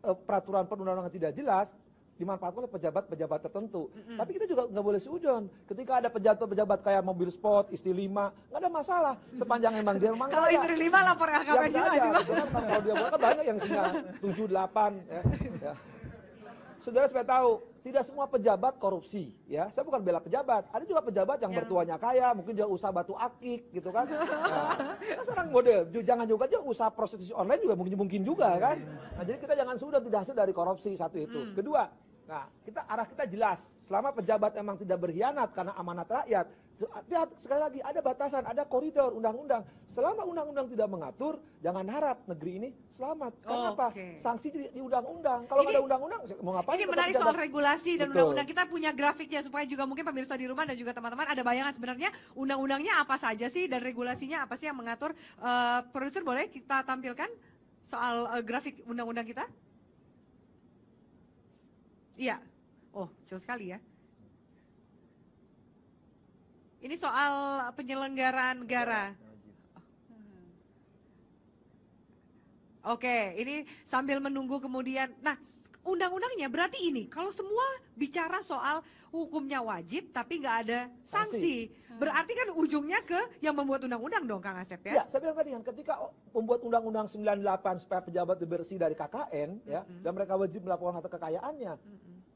peraturan perundang-undangan tidak jelas, dimanfaatkan oleh pejabat-pejabat tertentu. Tapi kita juga nggak boleh seujun. Ketika ada pejabat-pejabat kayak mobil sport, istri 5, nggak ada masalah. Sepanjang emang dia memang kalau istri 5 lapor LHKPN juga sih, Bang. Kalau dia buat kan banyak yang isinya 7, 8. Ya. Saudara supaya tahu, tidak semua pejabat korupsi. Ya, saya bukan bela pejabat. Ada juga pejabat yang bertuanya kaya, mungkin dia usaha batu akik, gitu kan. Nah, sekarang model, jangan juga dia usaha prostitusi online juga mungkin juga kan. Nah, jadi kita jangan sudah tidak hasil dari korupsi, satu itu. Kedua, nah, arah kita jelas. Selama pejabat emang tidak berkhianat karena amanat rakyat, sekali lagi ada batasan, ada koridor undang-undang. Selama undang-undang tidak mengatur, jangan harap negeri ini selamat. Karena apa? Sanksi di undang-undang. Kalau ada undang-undang, mau ngapain? Ini menarik soal regulasi dan undang-undang. Kita punya grafiknya supaya juga mungkin pemirsa di rumah dan juga teman-teman ada bayangan sebenarnya undang-undangnya apa saja sih dan regulasinya apa sih yang mengatur. Produser boleh kita tampilkan soal grafik undang-undang kita? Iya. Oh, kecil sekali ya. Ini soal penyelenggaraan negara. Oke, ini sambil menunggu kemudian. Nah, undang-undangnya berarti ini, kalau semua bicara soal hukumnya wajib tapi nggak ada sanksi. Berarti kan ujungnya ke yang membuat undang-undang dong, Kang Asep ya? Ya, saya bilang tadi kan ketika membuat undang-undang 98 supaya pejabat bersih dari KKN, ya, dan mereka wajib melaporkan harta kekayaannya.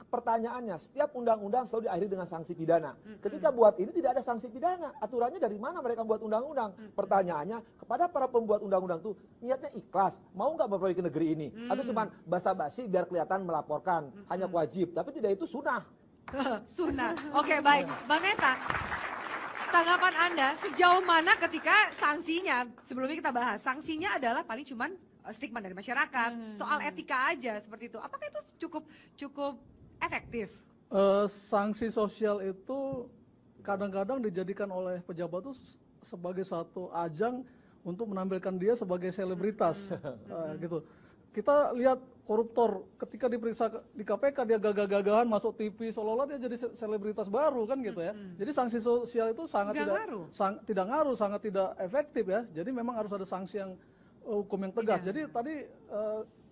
Pertanyaannya, setiap undang-undang selalu diakhiri dengan sanksi pidana. Ketika buat ini tidak ada sanksi pidana. Aturannya dari mana mereka buat undang-undang? Pertanyaannya, kepada para pembuat undang-undang itu niatnya ikhlas, mau nggak berproyek ke negeri ini? Atau cuma basa-basi biar kelihatan melaporkan, hanya wajib, tapi tidak itu sunnah. Sunnah. Oke, baik. Bang Neta, tanggapan Anda sejauh mana ketika sanksinya, sebelumnya kita bahas, sanksinya adalah paling cuman stigma dari masyarakat, soal etika aja seperti itu. Apakah itu cukup efektif? Sanksi sosial itu kadang-kadang dijadikan oleh pejabat itu sebagai satu ajang untuk menampilkan dia sebagai selebritas, gitu. Kita lihat koruptor ketika diperiksa di KPK dia gagah-gagahan masuk TV seolah-olah dia jadi selebritas baru kan gitu ya. Jadi sanksi sosial itu sangat tidak ngaruh, sangat tidak efektif ya. Jadi memang harus ada sanksi yang hukum yang tegas. Jadi tadi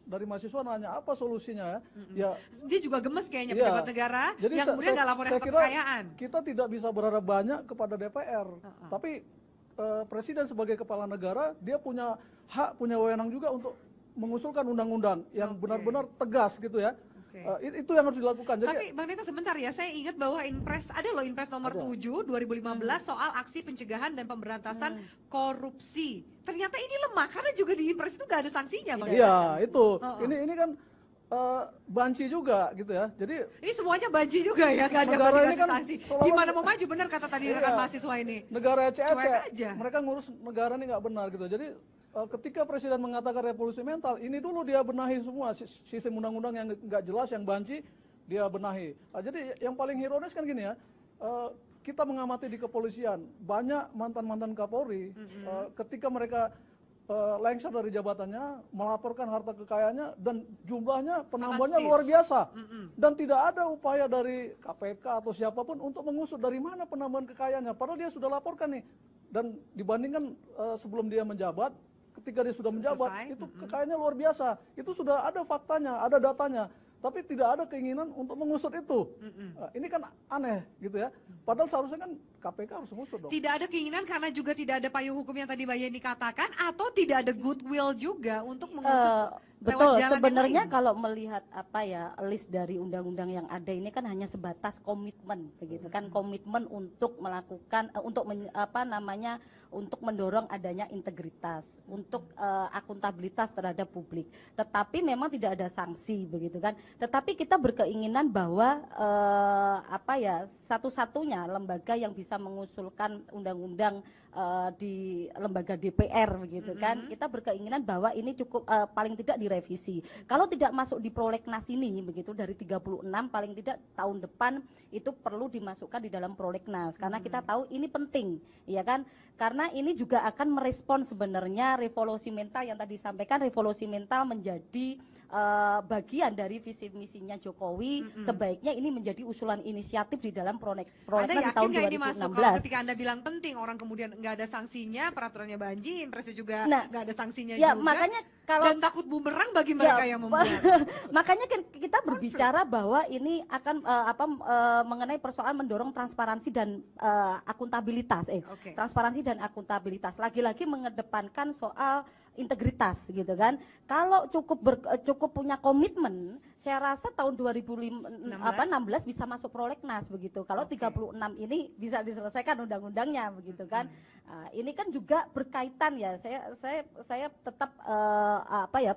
dari mahasiswa nanya apa solusinya ya. Dia juga gemes kayaknya pejabat negara jadi yang kemudian nggak laporan kekayaan. Kita tidak bisa berharap banyak kepada DPR, tapi Presiden sebagai kepala negara dia punya hak, punya wewenang juga untuk mengusulkan undang-undang yang benar-benar tegas gitu ya. Itu yang harus dilakukan. Jadi, tapi Bang Neta sebentar ya, saya ingat bahwa Inpres, ada loh Inpres nomor 7 2015 soal aksi pencegahan dan pemberantasan korupsi. Ternyata ini lemah karena juga di Inpres itu nggak ada sanksinya, Bang. Iya, itu. Ini kan banci juga gitu ya. Jadi ini semuanya banci juga ya, nggak ada kan sanksi. Gimana mau maju, benar kata tadi rekan mahasiswa ini. Negara ece-ece, mereka ngurus negara ini nggak benar gitu. Jadi ketika Presiden mengatakan revolusi mental, ini dulu dia benahi semua sistem undang-undang yang nggak jelas, yang banci, dia benahi. Jadi yang paling ironis kan gini ya, kita mengamati di kepolisian, banyak mantan-mantan Kapolri, ketika mereka lengser dari jabatannya, melaporkan harta kekayaannya, dan jumlahnya penambahannya luar biasa. Dan tidak ada upaya dari KPK atau siapapun untuk mengusut dari mana penambahan kekayaannya. Padahal dia sudah laporkan nih. Dan dibandingkan sebelum dia menjabat, ketika dia sudah menjabat, itu kekayaannya luar biasa. Itu sudah ada faktanya, ada datanya. Tapi tidak ada keinginan untuk mengusut itu. Ini kan aneh gitu ya. Padahal seharusnya kan KPK harus mengusut dong. Tidak ada keinginan karena juga tidak ada payung hukum yang tadi Mbak Yeni katakan, atau tidak ada goodwill juga untuk mengusut. Betul, jalan yang sebenarnya lain. kalau melihat apa ya list dari undang-undang yang ada ini kan hanya sebatas komitmen begitu kan, komitmen untuk melakukan untuk mendorong adanya integritas, untuk akuntabilitas terhadap publik. Tetapi memang tidak ada sanksi begitu kan. Tetapi kita berkeinginan bahwa satu-satunya lembaga yang bisa mengusulkan undang-undang di lembaga DPR begitu kan, kita berkeinginan bahwa ini cukup paling tidak direvisi. Kalau tidak masuk di prolegnas ini begitu dari 36 paling tidak tahun depan itu perlu dimasukkan di dalam prolegnas karena kita tahu ini penting ya kan, karena ini juga akan merespon sebenarnya revolusi mental yang tadi disampaikan. Revolusi mental menjadi bagian dari visi misinya Jokowi. Sebaiknya ini menjadi usulan inisiatif di dalam prolegnas di tahun 2016. Ini masuk kalau ketika Anda bilang penting, orang kemudian nggak ada sanksinya, peraturannya banjin, presnya juga nggak ada sanksinya ya, juga. Makanya kalau dan takut bumerang bagi mereka yang membuat. Makanya kan kita berbicara bahwa ini akan mengenai persoalan mendorong transparansi dan akuntabilitas. Transparansi dan akuntabilitas. Lagi-lagi mengedepankan soal integritas gitu kan. Kalau cukup punya komitmen, saya rasa tahun 2016 bisa masuk prolegnas begitu. Kalau 36 ini bisa diselesaikan undang-undangnya begitu kan. Ini kan juga berkaitan ya. Saya tetap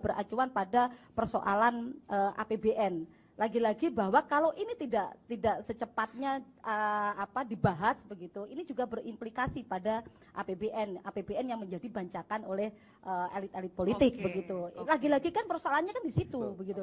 beracuan pada persoalan APBN. Lagi-lagi bahwa kalau ini tidak secepatnya dibahas begitu, ini juga berimplikasi pada APBN yang menjadi bancakan oleh elit-elit politik begitu. Lagi-lagi kan persoalannya kan di situ begitu.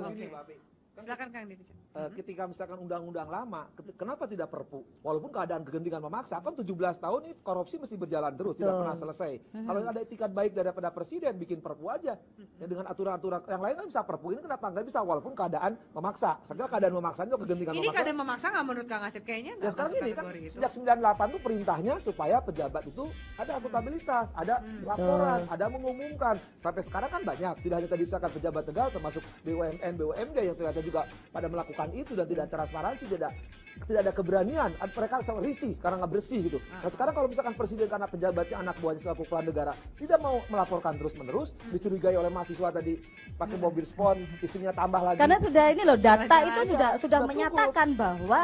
Silakan Kang Deddy. Ketika misalkan undang-undang lama, kenapa tidak perpu? Walaupun keadaan kegentingan memaksa, kan 17 tahun ini korupsi mesti berjalan terus, tidak pernah selesai. Kalau ada etikat baik daripada presiden, bikin perpu aja. Ya, dengan aturan-aturan yang lain kan bisa perpu, ini kenapa nggak bisa walaupun keadaan memaksa? Saya kira keadaan memaksa itu kegentingan memaksa. Ini keadaan memaksa nggak menurut Kang Asep? Kayaknya nggak sekarang masuk ini kan kategori itu. sejak 98 itu perintahnya supaya pejabat itu ada akuntabilitas, ada laporan, ada mengumumkan. Sampai sekarang kan banyak, tidak hanya tadi misalkan pejabat negara termasuk BUMN, BUMD yang ternyata juga pada melakukan itu dan tidak transparansi, tidak ada keberanian, mereka risih karena nggak bersih gitu. Nah sekarang kalau misalkan presiden karena pejabatnya anak buahnya selaku kepala negara tidak mau melaporkan terus-menerus, dicurigai oleh mahasiswa tadi pakai mobil sport, istrinya tambah lagi. Karena sudah ini loh, data itu sudah menyatakan bahwa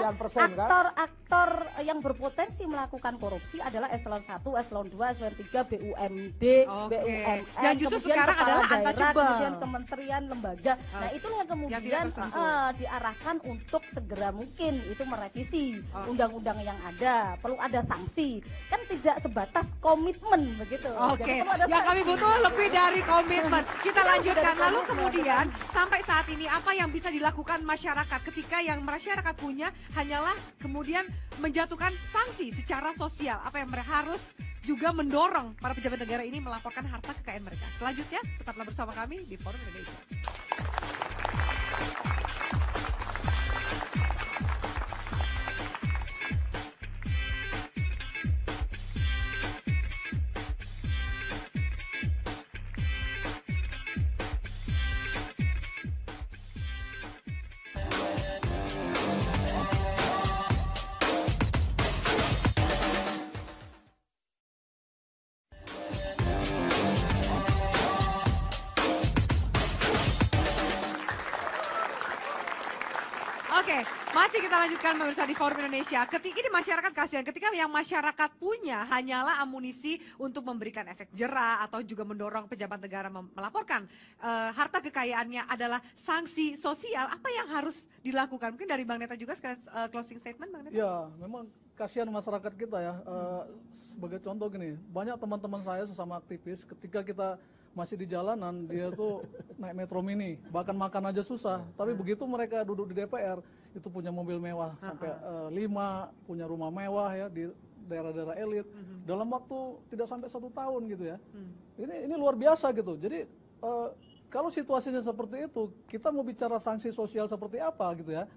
aktor yang berpotensi melakukan korupsi adalah eselon 1, eselon 2, eselon 3, BUMD, BUMN, dan justru kemudian sekarang kepala adalah daerah, untouchable. kemudian kementerian, lembaga. Nah itulah yang kemudian diarahkan untuk segera mungkin itu merevisi undang-undang yang ada, perlu ada sanksi, kan tidak sebatas komitmen begitu. Ya kami butuh lebih dari komitmen. Kita lanjutkan. Lalu kemudian sampai saat ini apa yang bisa dilakukan masyarakat ketika yang masyarakat punya hanyalah kemudian menjatuhkan sanksi secara sosial? Apa yang mereka harus juga mendorong para pejabat negara ini melaporkan harta kekayaan mereka? Selanjutnya tetaplah bersama kami di Forum Indonesia. Oke, masih kita lanjutkan pemirsa di Forum Indonesia. Ketika ini masyarakat kasihan, ketika yang masyarakat punya hanyalah amunisi untuk memberikan efek jera atau juga mendorong pejabat negara melaporkan harta kekayaannya adalah sanksi sosial, apa yang harus dilakukan? Mungkin dari Bang Neta juga sekalian closing statement, Bang Neta? Ya, memang kasihan masyarakat kita ya. Sebagai contoh gini, banyak teman-teman saya sesama aktivis ketika kita masih di jalanan, dia tuh naik metro mini, bahkan makan aja susah. Tapi begitu mereka duduk di DPR, itu punya mobil mewah sampai 5, punya rumah mewah ya di daerah-daerah elit. Dalam waktu tidak sampai 1 tahun gitu ya. Ini luar biasa gitu. Jadi kalau situasinya seperti itu, kita mau bicara sanksi sosial seperti apa gitu ya.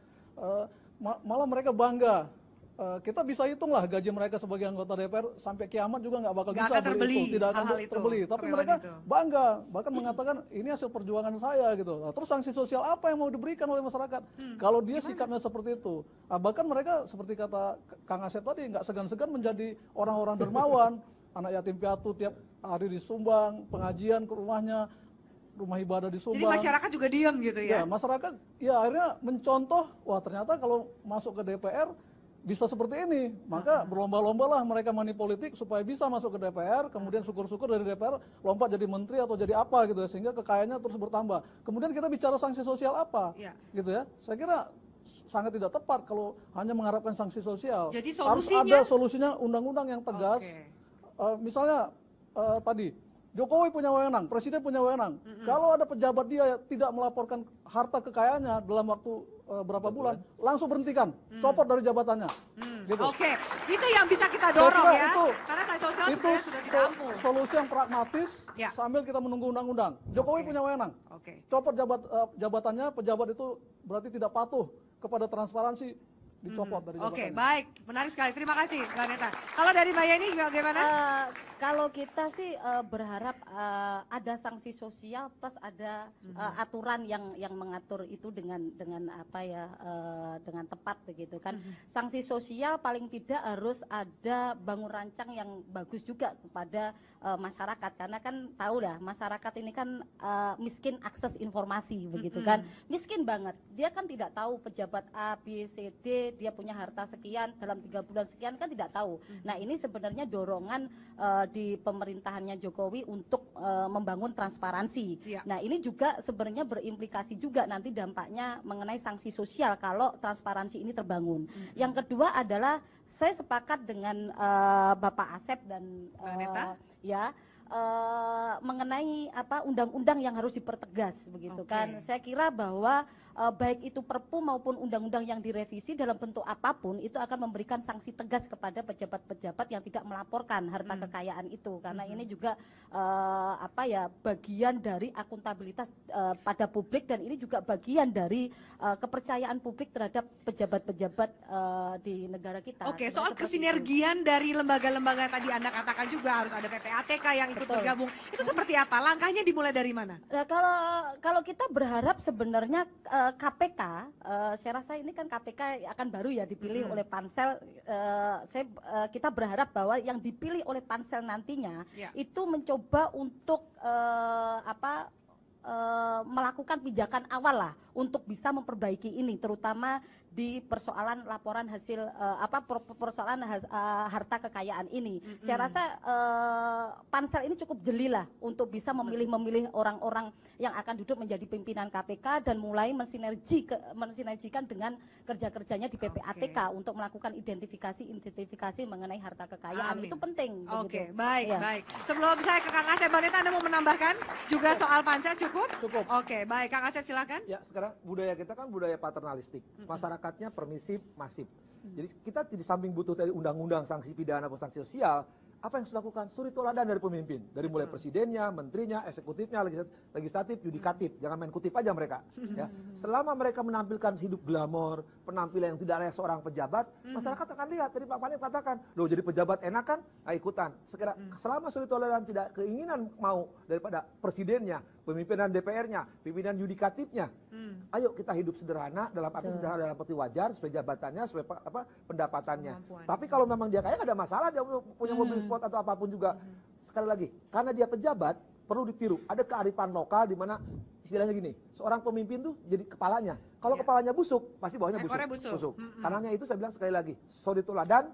Malah mereka bangga. Kita bisa hitunglah gaji mereka sebagai anggota DPR sampai kiamat juga nggak bakal bisa beli itu, tidak akan terbeli. Tapi mereka bangga, bahkan mengatakan ini hasil perjuangan saya gitu. Nah, terus sanksi sosial apa yang mau diberikan oleh masyarakat? Kalau dia sikapnya seperti itu, bahkan mereka seperti kata Kang Asep tadi nggak segan-segan menjadi orang-orang dermawan, anak yatim piatu tiap hari disumbang, pengajian ke rumahnya. rumah ibadah di Subang. Jadi masyarakat juga diam gitu ya? Ya, masyarakat ya akhirnya mencontoh, wah ternyata kalau masuk ke DPR bisa seperti ini. Maka berlomba-lomba lah mereka money politik supaya bisa masuk ke DPR, kemudian syukur-syukur dari DPR lompat jadi menteri atau jadi apa gitu ya, sehingga kekayaannya terus bertambah. Kemudian kita bicara sanksi sosial apa, gitu ya. Saya kira sangat tidak tepat kalau hanya mengharapkan sanksi sosial. Jadi harus solusinya? ada solusinya undang-undang yang tegas. Misalnya tadi Jokowi punya wewenang, Presiden punya wewenang. Kalau ada pejabat dia tidak melaporkan harta kekayaannya dalam waktu berapa bulan, langsung berhentikan, copot dari jabatannya. Gitu. Oke, itu yang bisa kita dorong ya. Karena sanksi sosial itu sebenarnya sudah tidak ampuh. solusi yang pragmatis sambil kita menunggu undang-undang. Jokowi punya wewenang, copot jabatannya, pejabat itu berarti tidak patuh kepada transparansi, dicopot dari jabatannya. Oke, baik, menarik sekali. Terima kasih, Mbak Neta. Kalau dari Mbak Yeni bagaimana? Kalau kita sih berharap ada sanksi sosial plus ada aturan yang mengatur itu dengan apa ya, dengan tepat begitu kan. Sanksi sosial paling tidak harus ada bangun rancang yang bagus juga kepada masyarakat, karena kan tahu lah masyarakat ini kan miskin akses informasi begitu kan. Miskin banget. Dia kan tidak tahu pejabat A, B, C, D dia punya harta sekian dalam 3 bulan sekian kan tidak tahu. Nah, ini sebenarnya dorongan di pemerintahannya Jokowi untuk membangun transparansi. Nah, ini juga sebenarnya berimplikasi juga nanti dampaknya mengenai sanksi sosial kalau transparansi ini terbangun. Yang kedua adalah saya sepakat dengan Bapak Asep dan mengenai apa undang-undang yang harus dipertegas begitu kan. Saya kira bahwa baik itu Perpu maupun undang-undang yang direvisi dalam bentuk apapun itu akan memberikan sanksi tegas kepada pejabat-pejabat yang tidak melaporkan harta kekayaan itu, karena ini juga apa ya, bagian dari akuntabilitas pada publik, dan ini juga bagian dari kepercayaan publik terhadap pejabat-pejabat di negara kita. Oke, soal kesinergian dari lembaga-lembaga tadi Anda katakan juga harus ada PPATK yang ikut bergabung. Itu seperti apa? Langkahnya dimulai dari mana? Kalau kita berharap sebenarnya KPK, saya rasa ini kan KPK akan baru ya dipilih oleh pansel. Kita berharap bahwa yang dipilih oleh pansel nantinya itu mencoba untuk melakukan pijakan awal lah untuk bisa memperbaiki ini, terutama di persoalan laporan hasil persoalan harta kekayaan ini. Saya rasa pansel ini cukup jeli lah untuk bisa memilih orang-orang yang akan duduk menjadi pimpinan KPK dan mulai mensinergikan dengan kerja-kerjanya di PPATK untuk melakukan identifikasi mengenai harta kekayaan. Itu penting. Oke, baik. Sebelum saya ke Kang Asep, Mbak Neta, Anda mau menambahkan juga soal pansel cukup? Cukup. Oke, baik. Kang Asep silakan. Ya, sekarang budaya kita kan budaya paternalistik. Masyarakatnya permisif, masif. Jadi kita di samping butuh dari undang-undang sanksi pidana atau sanksi sosial, apa yang harus dilakukan? Suri toladan dari pemimpin, dari mulai presidennya, menterinya, eksekutifnya, legislatif, yudikatif. Jangan main kutip aja mereka. Ya. Selama mereka menampilkan hidup glamor, penampilan yang tidak layak seorang pejabat, masyarakat akan lihat. Tadi Pak Fani katakan, loh jadi pejabat enak kan? Nah, ikutan. Selama suri toladan tidak keinginan mau daripada presidennya, pemimpinan DPR-nya, pimpinan yudikatifnya, ayo kita hidup sederhana, dalam arti sederhana dalam arti wajar, sesuai jabatannya, sesuai pendapatannya. Tapi kalau memang dia kaya, nggak ada masalah, dia punya mobil sport atau apapun juga. Sekali lagi, karena dia pejabat, perlu ditiru. Ada kearifan lokal di mana istilahnya gini, seorang pemimpin tuh jadi kepalanya. Kalau kepalanya busuk, pasti bawahnya busuk. Karenanya itu saya bilang sekali lagi, suri toladan,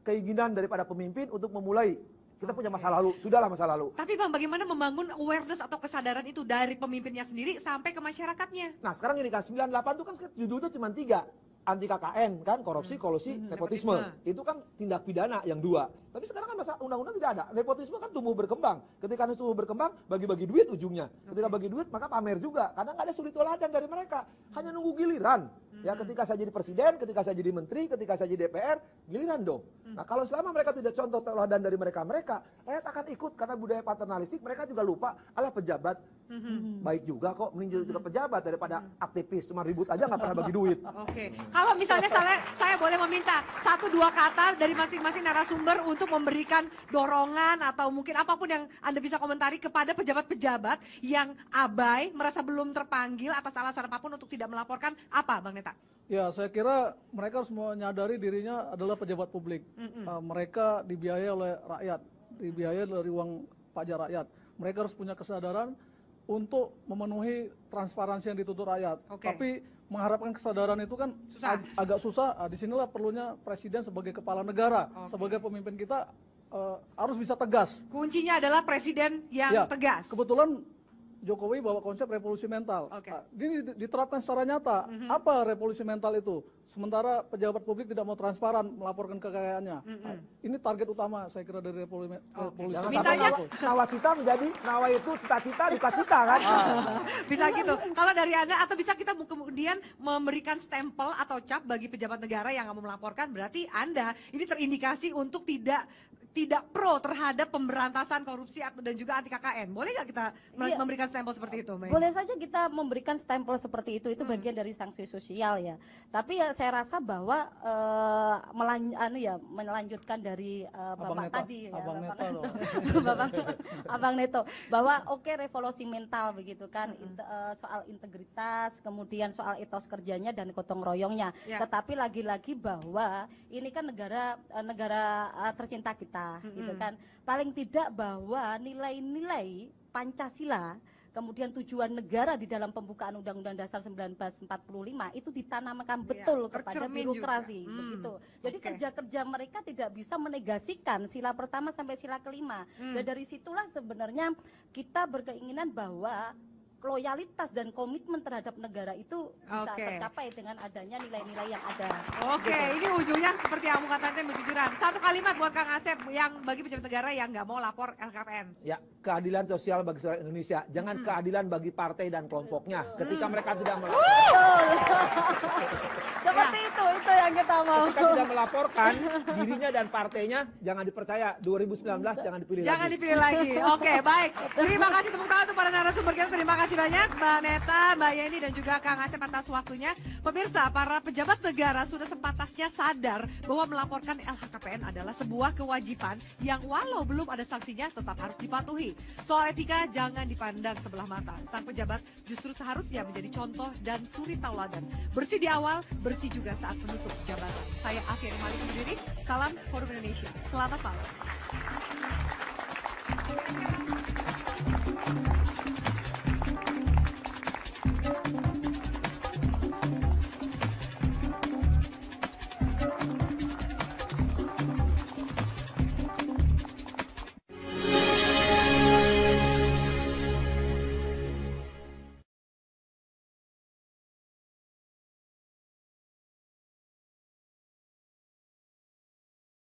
keinginan daripada pemimpin untuk memulai. Kita punya masa lalu, sudahlah masa lalu. Tapi Bang, bagaimana membangun awareness atau kesadaran itu dari pemimpinnya sendiri sampai ke masyarakatnya? Nah, sekarang ini kan 98 itu kan judul itu cuma 3. Anti KKN kan, korupsi, kolusi, nepotisme. Itu kan tindak pidana yang 2. Tapi sekarang kan masa undang-undang tidak ada. Nepotisme kan tumbuh berkembang. Ketika tumbuh berkembang, bagi-bagi duit ujungnya. Ketika bagi duit, maka pamer juga. Karena nggak ada suri toladan dari mereka. Hanya nunggu giliran. Ya, ketika saya jadi presiden, ketika saya jadi menteri, ketika saya jadi DPR, giliran dong. Nah, kalau selama mereka tidak contoh teladan dari mereka, rakyat akan ikut. Karena budaya paternalistik, mereka juga lupa, alah pejabat baik juga kok, mending juga pejabat daripada aktivis. Cuma ribut aja nggak pernah bagi duit. Oke. Kalau misalnya saya boleh meminta 1-2 kata dari masing-masing narasumber untuk memberikan dorongan atau mungkin apapun yang Anda bisa komentari kepada pejabat-pejabat yang abai, merasa belum terpanggil atas alasan apapun untuk tidak melaporkan, apa Bang Neta? Ya, saya kira mereka harus menyadari dirinya adalah pejabat publik. Mereka dibiayai oleh rakyat, dibiayai dari uang pajak rakyat. Mereka harus punya kesadaran untuk memenuhi transparansi yang dituntut rakyat. Oke. Tapi mengharapkan kesadaran itu kan agak susah. Disinilah perlunya presiden sebagai kepala negara, sebagai pemimpin kita harus bisa tegas. Kuncinya adalah presiden yang tegas. Kebetulan Jokowi bawa konsep revolusi mental. Ini diterapkan secara nyata. Apa revolusi mental itu? Sementara pejabat publik tidak mau transparan melaporkan kekayaannya. Ini target utama saya kira dari revolusi mental. Nawacita menjadi nawa itu cita-cita dita-cita kan? Bisa gitu. Kalau dari Anda, atau bisa kita kemudian memberikan stempel atau cap bagi pejabat negara yang nggak mau melaporkan, berarti Anda ini terindikasi untuk tidak pro terhadap pemberantasan korupsi dan juga anti KKN. Boleh nggak kita memberikan stempel seperti itu, Mbak? Boleh saja kita memberikan stempel seperti itu bagian dari sanksi sosial ya. Tapi ya saya rasa bahwa melanjutkan dari Bapak tadi ya, Abang Neto, bahwa revolusi mental begitu kan, soal integritas, kemudian soal etos kerjanya dan gotong royongnya. Tetapi lagi-lagi bahwa ini kan negara tercinta kita. Gitu kan, paling tidak bahwa nilai-nilai Pancasila, kemudian tujuan negara di dalam pembukaan Undang-Undang Dasar 1945 itu ditanamkan betul kepada birokrasi, begitu. Jadi kerja-kerja mereka tidak bisa menegasikan sila pertama sampai sila kelima. Dan dari situlah sebenarnya kita berkeinginan bahwa loyalitas dan komitmen terhadap negara itu bisa tercapai dengan adanya nilai-nilai yang ada. Ini ujungnya seperti yang kamu katakan, kejujuran. Satu kalimat buat Kang Asep yang bagi pejabat negara yang nggak mau lapor LHKPN. Ya, keadilan sosial bagi seluruh Indonesia. Jangan keadilan bagi partai dan kelompoknya. Ketika mereka tidak melaporkan. Seperti itu yang kita mau. Ketika tidak melaporkan dirinya dan partainya, jangan dipercaya. 2019 jangan dipilih lagi. Jangan dipilih lagi. Baik. Terima kasih tepuk tangan untuk para narasumber kita. Terima kasih banyak Mbak Neta, Mbak Yeni, dan juga Kang Asep atas waktunya. Pemirsa, para pejabat negara sudah sepantasnya sadar bahwa melaporkan LHKPN adalah sebuah kewajiban yang walau belum ada sanksinya tetap harus dipatuhi. Soal etika jangan dipandang sebelah mata. Sang pejabat justru seharusnya menjadi contoh dan suri tauladan. Bersih di awal, bersih juga saat menutup jabatan. Saya Afiani Malik undur diri. Salam Forum Indonesia. Selamat malam.